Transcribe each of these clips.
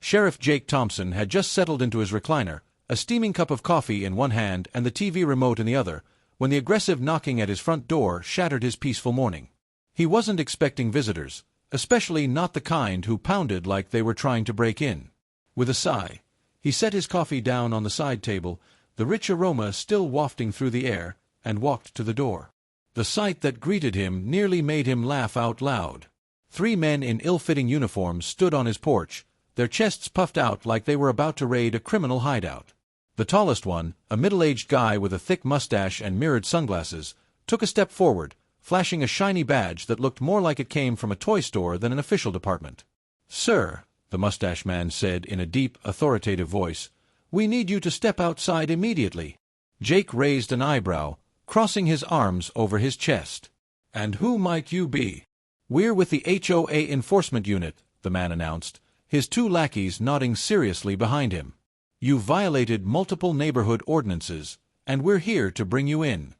Sheriff Jake Thompson had just settled into his recliner, a steaming cup of coffee in one hand and the TV remote in the other, when the aggressive knocking at his front door shattered his peaceful morning. He wasn't expecting visitors, especially not the kind who pounded like they were trying to break in. With a sigh, he set his coffee down on the side table, the rich aroma still wafting through the air, and walked to the door. The sight that greeted him nearly made him laugh out loud. 3 men in ill-fitting uniforms stood on his porch, their chests puffed out like they were about to raid a criminal hideout. The tallest one, a middle-aged guy with a thick mustache and mirrored sunglasses, took a step forward, flashing a shiny badge that looked more like it came from a toy store than an official department. "Sir," the mustache man said in a deep, authoritative voice, "we need you to step outside immediately." Jake raised an eyebrow, crossing his arms over his chest. "And who might you be?" "We're with the HOA enforcement unit," the man announced, his 2 lackeys nodding seriously behind him. "You violated multiple neighborhood ordinances, and we're here to bring you in."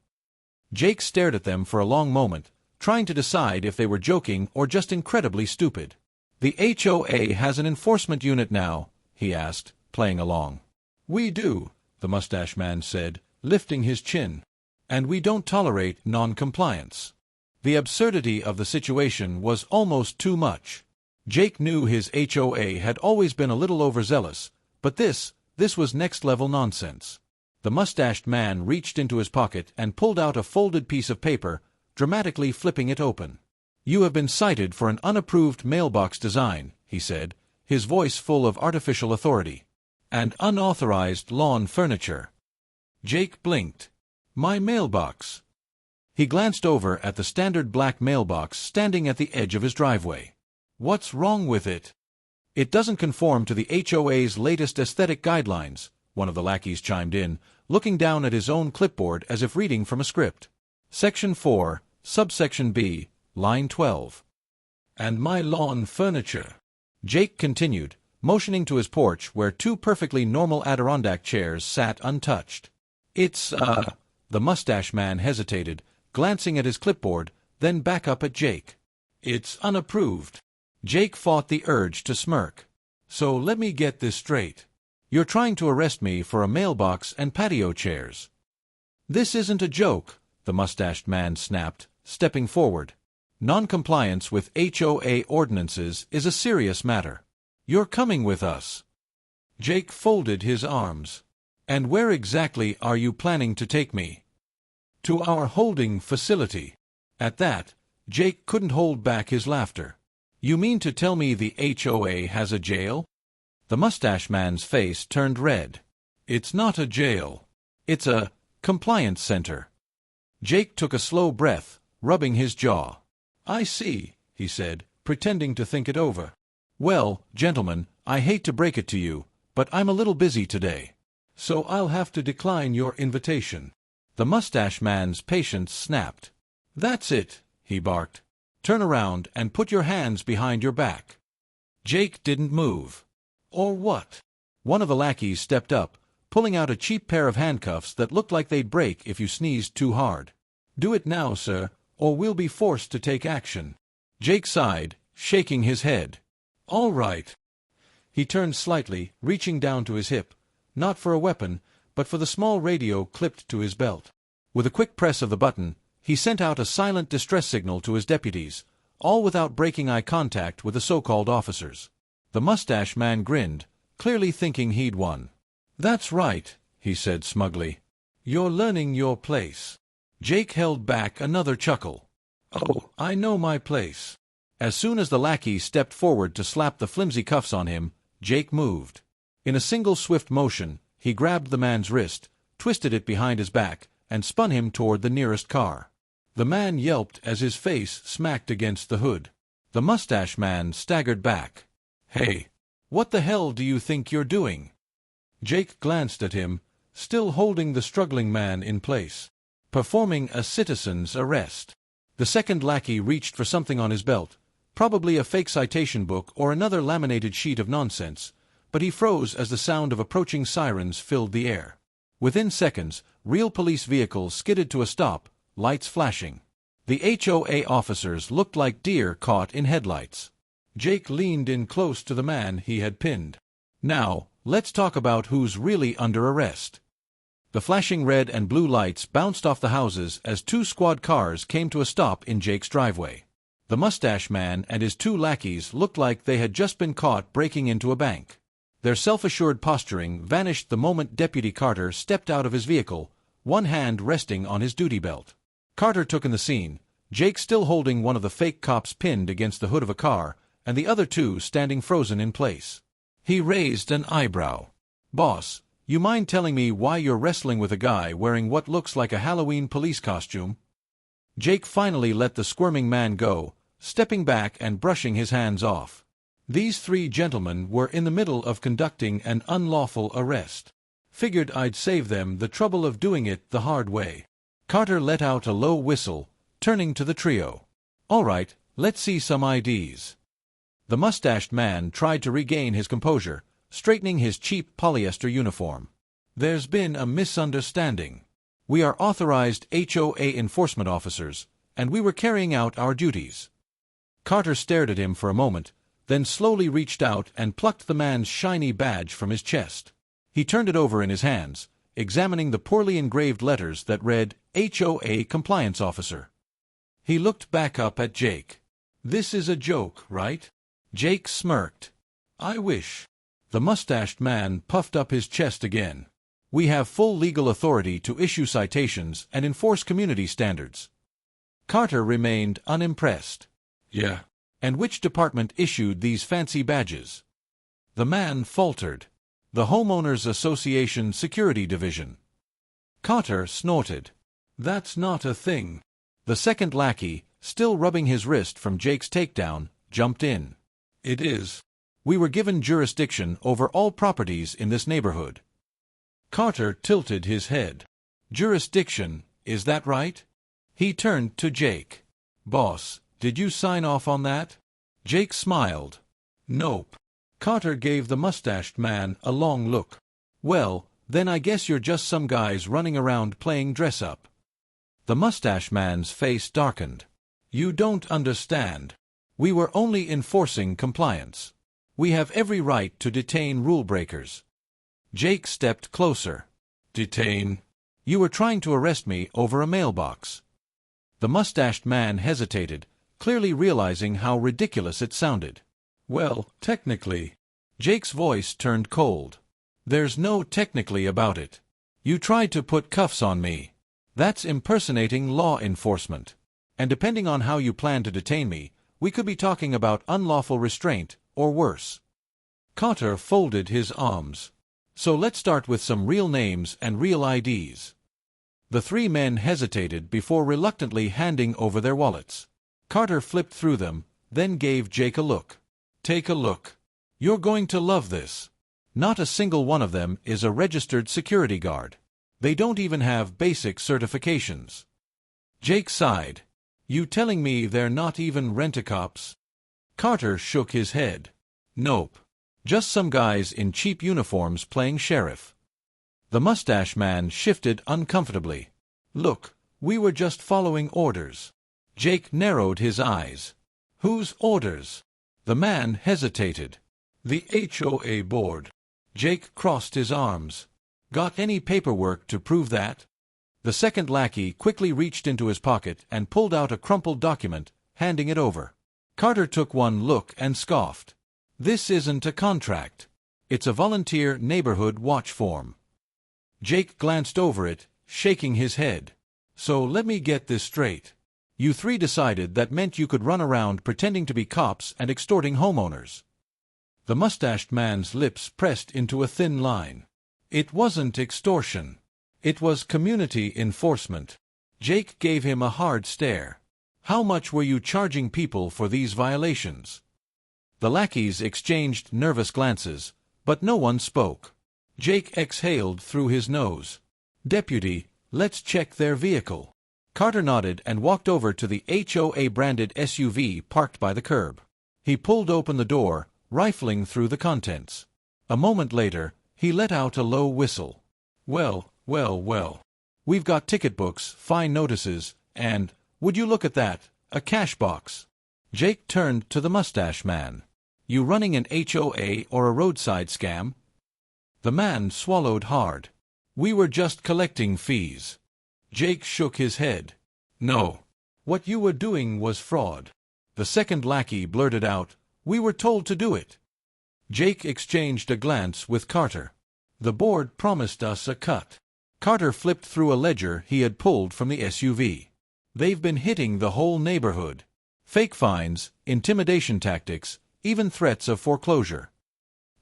Jake stared at them for a long moment, trying to decide if they were joking or just incredibly stupid. "The HOA has an enforcement unit now?" he asked, playing along. "We do," the mustache man said, lifting his chin. "And we don't tolerate non-compliance." The absurdity of the situation was almost too much. Jake knew his HOA had always been a little overzealous, but this was next-level nonsense. The mustached man reached into his pocket and pulled out a folded piece of paper, dramatically flipping it open. "You have been cited for an unapproved mailbox design," he said, his voice full of artificial authority. "And unauthorized lawn furniture." Jake blinked. "My mailbox." He glanced over at the standard black mailbox standing at the edge of his driveway. "What's wrong with it?" "It doesn't conform to the HOA's latest aesthetic guidelines," one of the lackeys chimed in, looking down at his own clipboard as if reading from a script. "Section 4, subsection B, line 12. And my lawn furniture," Jake continued, motioning to his porch where 2 perfectly normal Adirondack chairs sat untouched. "It's, the mustache man hesitated, glancing at his clipboard, then back up at Jake. "It's unapproved." Jake fought the urge to smirk. "So let me get this straight. You're trying to arrest me for a mailbox and patio chairs." "This isn't a joke," the mustached man snapped, stepping forward. "Non-compliance with HOA ordinances is a serious matter. You're coming with us." Jake folded his arms. "And where exactly are you planning to take me?" "To our holding facility." At that, Jake couldn't hold back his laughter. "You mean to tell me the HOA has a jail?" The mustache man's face turned red. "It's not a jail. It's a compliance center." Jake took a slow breath, rubbing his jaw. "I see," he said, pretending to think it over. "Well, gentlemen, I hate to break it to you, but I'm a little busy today. So I'll have to decline your invitation." The mustache man's patience snapped. "That's it," he barked. "Turn around and put your hands behind your back." Jake didn't move. "Or what?" One of the lackeys stepped up, pulling out a cheap pair of handcuffs that looked like they'd break if you sneezed too hard. "Do it now, sir, or we'll be forced to take action." Jake sighed, shaking his head. "All right." He turned slightly, reaching down to his hip, not for a weapon, but for the small radio clipped to his belt. With a quick press of the button, he sent out a silent distress signal to his deputies, all without breaking eye contact with the so-called officers. The mustache man grinned, clearly thinking he'd won. "That's right," he said smugly. "You're learning your place." Jake held back another chuckle. "Oh, I know my place." As soon as the lackey stepped forward to slap the flimsy cuffs on him, Jake moved. In a single swift motion, he grabbed the man's wrist, twisted it behind his back, and spun him toward the nearest car. The man yelped as his face smacked against the hood. The mustache man staggered back. "Hey, what the hell do you think you're doing?" Jake glanced at him, still holding the struggling man in place. "Performing a citizen's arrest." The second lackey reached for something on his belt, probably a fake citation book or another laminated sheet of nonsense, but he froze as the sound of approaching sirens filled the air. Within seconds, real police vehicles skidded to a stop, lights flashing. The HOA officers looked like deer caught in headlights. Jake leaned in close to the man he had pinned. Now, let's talk about who's really under arrest. The flashing red and blue lights bounced off the houses as two squad cars came to a stop in Jake's driveway. The mustache man and his two lackeys looked like they had just been caught breaking into a bank. Their self-assured posturing vanished the moment Deputy Carter stepped out of his vehicle, one hand resting on his duty belt. Carter took in the scene, Jake still holding one of the fake cops pinned against the hood of a car, and the other two standing frozen in place. He raised an eyebrow. "Boss, you mind telling me why you're wrestling with a guy wearing what looks like a Halloween police costume?" Jake finally let the squirming man go, stepping back and brushing his hands off. These three gentlemen were in the middle of conducting an unlawful arrest. Figured I'd save them the trouble of doing it the hard way. Carter let out a low whistle, turning to the trio. "All right, let's see some IDs." The mustached man tried to regain his composure, straightening his cheap polyester uniform. "There's been a misunderstanding. We are authorized HOA enforcement officers, and we were carrying out our duties." Carter stared at him for a moment, then slowly reached out and plucked the man's shiny badge from his chest. He turned it over in his hands, examining the poorly engraved letters that read HOA Compliance Officer. He looked back up at Jake. "This is a joke, right?" Jake smirked. "I wish." The mustached man puffed up his chest again. "We have full legal authority to issue citations and enforce community standards." Carter remained unimpressed. "Yeah. And which department issued these fancy badges?" The man faltered. "The Homeowners Association Security Division." Carter snorted. "That's not a thing." The second lackey, still rubbing his wrist from Jake's takedown, jumped in. "It is. We were given jurisdiction over all properties in this neighborhood." Carter tilted his head. "Jurisdiction, is that right?" He turned to Jake. "Boss, did you sign off on that?" Jake smiled. "Nope." Carter gave the mustached man a long look. "Well, then I guess you're just some guys running around playing dress-up." The mustache man's face darkened. "You don't understand. We were only enforcing compliance. We have every right to detain rule breakers." Jake stepped closer. "Detain?" "You were trying to arrest me over a mailbox." The mustached man hesitated, clearly realizing how ridiculous it sounded. "Well, technically." Jake's voice turned cold. "There's no technically about it. You tried to put cuffs on me. That's impersonating law enforcement. And depending on how you plan to detain me, we could be talking about unlawful restraint, or worse." Carter folded his arms. "So let's start with some real names and real IDs." The three men hesitated before reluctantly handing over their wallets. Carter flipped through them, then gave Jake a look. "Take a look. You're going to love this. Not a single one of them is a registered security guard. They don't even have basic certifications." Jake sighed. "You telling me they're not even rent-a-cops?" Carter shook his head. "Nope. Just some guys in cheap uniforms playing sheriff." The mustache man shifted uncomfortably. "Look, we were just following orders." Jake narrowed his eyes. "Whose orders?" The man hesitated. "The HOA board." Jake crossed his arms. "Got any paperwork to prove that?" The second lackey quickly reached into his pocket and pulled out a crumpled document, handing it over. Carter took one look and scoffed. "This isn't a contract. It's a volunteer neighborhood watch form." Jake glanced over it, shaking his head. "So let me get this straight. You three decided that meant you could run around pretending to be cops and extorting homeowners." The mustached man's lips pressed into a thin line. "It wasn't extortion. It was community enforcement." Jake gave him a hard stare. "How much were you charging people for these violations?" The lackeys exchanged nervous glances, but no one spoke. Jake exhaled through his nose. "Deputy, let's check their vehicle." Carter nodded and walked over to the HOA-branded SUV parked by the curb. He pulled open the door, rifling through the contents. A moment later, he let out a low whistle. Well. We've got ticket books, fine notices, and, would you look at that, a cash box." Jake turned to the mustache man. You running an HOA or a roadside scam? The man swallowed hard. We were just collecting fees. Jake shook his head. No. What you were doing was fraud. The second lackey blurted out, We were told to do it. Jake exchanged a glance with Carter. The board promised us a cut. Carter flipped through a ledger he had pulled from the SUV. They've been hitting the whole neighborhood. Fake fines, intimidation tactics, even threats of foreclosure.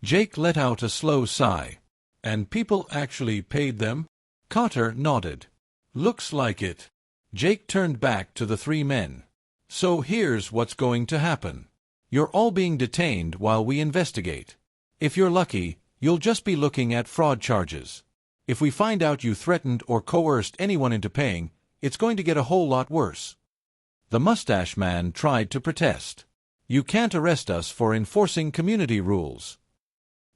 Jake let out a slow sigh. And people actually paid them? Carter nodded. Looks like it. Jake turned back to the three men. So here's what's going to happen. You're all being detained while we investigate. If you're lucky, you'll just be looking at fraud charges. If we find out you threatened or coerced anyone into paying, it's going to get a whole lot worse. The mustache man tried to protest. You can't arrest us for enforcing community rules.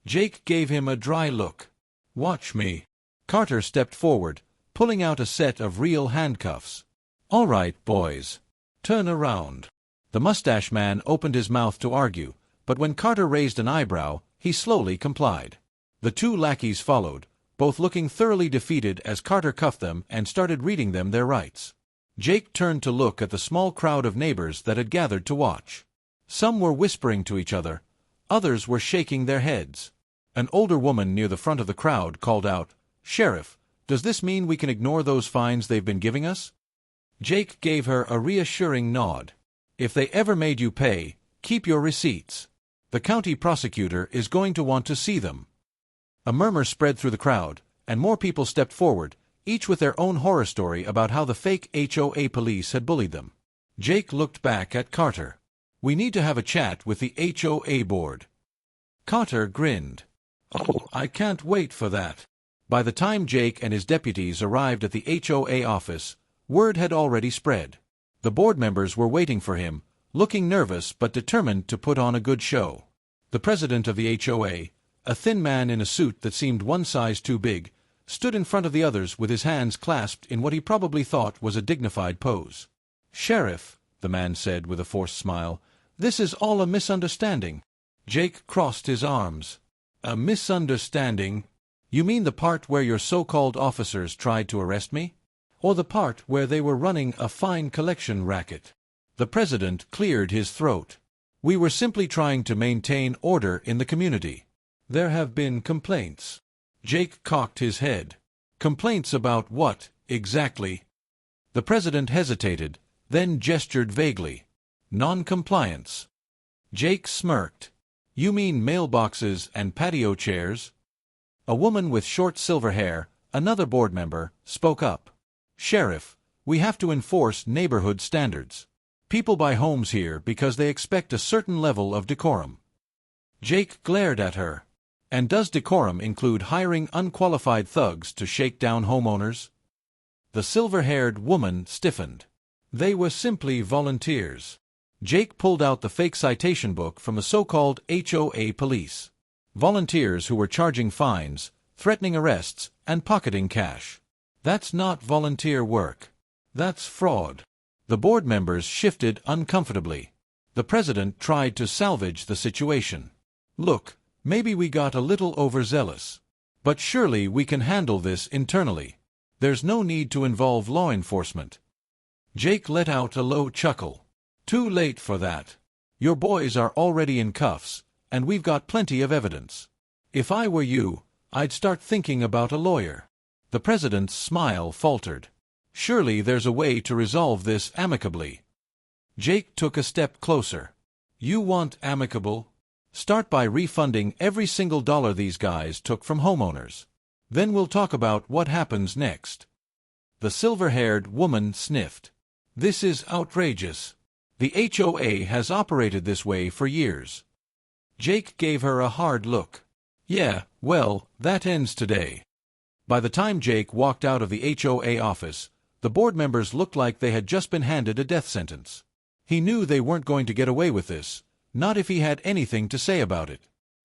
Jake gave him a dry look. Watch me. Carter stepped forward, pulling out a set of real handcuffs. All right, boys. Turn around. The mustache man opened his mouth to argue, but when Carter raised an eyebrow, he slowly complied. The two lackeys followed, both looking thoroughly defeated as Carter cuffed them and started reading them their rights. Jake turned to look at the small crowd of neighbors that had gathered to watch. Some were whispering to each other, others were shaking their heads. An older woman near the front of the crowd called out, Sheriff, does this mean we can ignore those fines they've been giving us? Jake gave her a reassuring nod. If they ever made you pay, keep your receipts. The county prosecutor is going to want to see them. A murmur spread through the crowd, and more people stepped forward, each with their own horror story about how the fake HOA police had bullied them. Jake looked back at Carter. We need to have a chat with the HOA board. Carter grinned. Oh, I can't wait for that. By the time Jake and his deputies arrived at the HOA office, word had already spread. The board members were waiting for him, looking nervous but determined to put on a good show. The president of the HOA, a thin man in a suit that seemed one size too big, stood in front of the others with his hands clasped in what he probably thought was a dignified pose. Sheriff, the man said with a forced smile, this is all a misunderstanding. Jake crossed his arms. A misunderstanding? You mean the part where your so-called officers tried to arrest me? Or the part where they were running a fine collection racket? The president cleared his throat. We were simply trying to maintain order in the community. There have been complaints. Jake cocked his head. Complaints about what, exactly? The president hesitated, then gestured vaguely. Non-compliance. Jake smirked. You mean mailboxes and patio chairs? A woman with short silver hair, another board member, spoke up. Sheriff, we have to enforce neighborhood standards. People buy homes here because they expect a certain level of decorum. Jake glared at her. And does decorum include hiring unqualified thugs to shake down homeowners? The silver-haired woman stiffened. They were simply volunteers. Jake pulled out the fake citation book from the so-called HOA police. Volunteers who were charging fines, threatening arrests, and pocketing cash. That's not volunteer work. That's fraud. The board members shifted uncomfortably. The president tried to salvage the situation. Look, maybe we got a little overzealous. But surely we can handle this internally. There's no need to involve law enforcement. Jake let out a low chuckle. Too late for that. Your boys are already in cuffs, and we've got plenty of evidence. If I were you, I'd start thinking about a lawyer. The president's smile faltered. Surely there's a way to resolve this amicably. Jake took a step closer. You want amicable? Start by refunding every single dollar these guys took from homeowners. Then we'll talk about what happens next. The silver-haired woman sniffed. This is outrageous. The HOA has operated this way for years. Jake gave her a hard look. Yeah, well, that ends today. By the time Jake walked out of the HOA office, the board members looked like they had just been handed a death sentence. He knew they weren't going to get away with this, not if he had anything to say about it.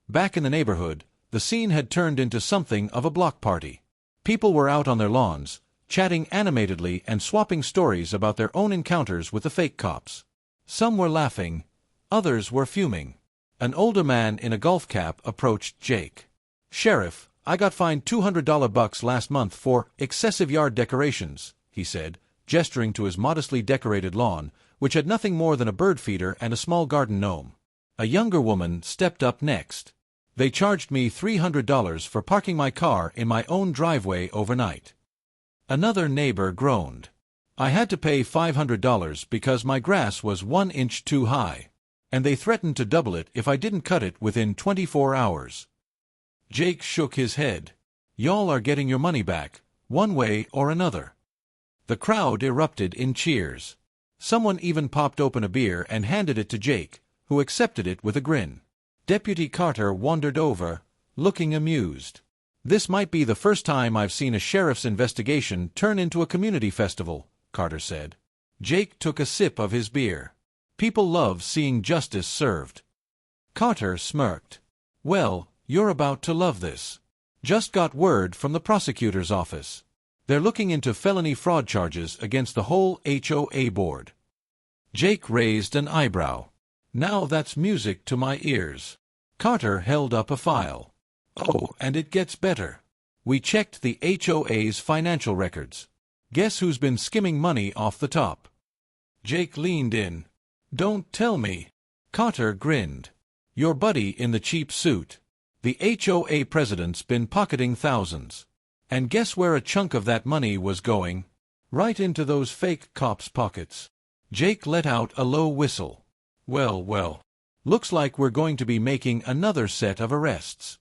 Back in the neighborhood, the scene had turned into something of a block party. People were out on their lawns, chatting animatedly and swapping stories about their own encounters with the fake cops. Some were laughing, others were fuming. An older man in a golf cap approached Jake. "Sheriff, I got fined $200 last month for excessive yard decorations," he said, gesturing to his modestly decorated lawn, which had nothing more than a bird feeder and a small garden gnome. A younger woman stepped up next. "They charged me $300 for parking my car in my own driveway overnight." Another neighbor groaned. "I had to pay $500 because my grass was 1 inch too high, and they threatened to double it if I didn't cut it within 24 hours. Jake shook his head. "Y'all are getting your money back, one way or another." The crowd erupted in cheers. Someone even popped open a beer and handed it to Jake, who accepted it with a grin. Deputy Carter wandered over, looking amused. "This might be the first time I've seen a sheriff's investigation turn into a community festival," Carter said. Jake took a sip of his beer. "People love seeing justice served." Carter smirked. "Well, you're about to love this. Just got word from the prosecutor's office. They're looking into felony fraud charges against the whole HOA board." Jake raised an eyebrow. "Now that's music to my ears." Carter held up a file. "Oh, and it gets better. We checked the HOA's financial records. Guess who's been skimming money off the top?" Jake leaned in. "Don't tell me." Carter grinned. "Your buddy in the cheap suit. The HOA president's been pocketing thousands. And guess where a chunk of that money was going? Right into those fake cops' pockets." Jake let out a low whistle. Well, well. Looks like we're going to be making another set of arrests."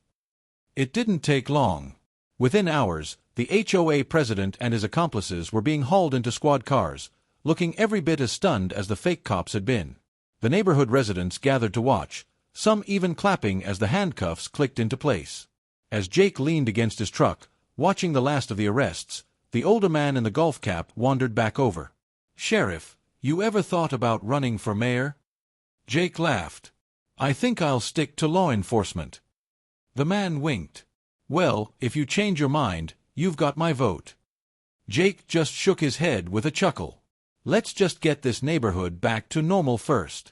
It didn't take long. Within hours, the HOA president and his accomplices were being hauled into squad cars, looking every bit as stunned as the fake cops had been. The neighborhood residents gathered to watch, some even clapping as the handcuffs clicked into place. As Jake leaned against his truck, watching the last of the arrests, the older man in the golf cap wandered back over. "Sheriff, you ever thought about running for mayor?" Jake laughed. "I think I'll stick to law enforcement." The man winked. "Well, if you change your mind, you've got my vote." Jake just shook his head with a chuckle. "Let's just get this neighborhood back to normal first."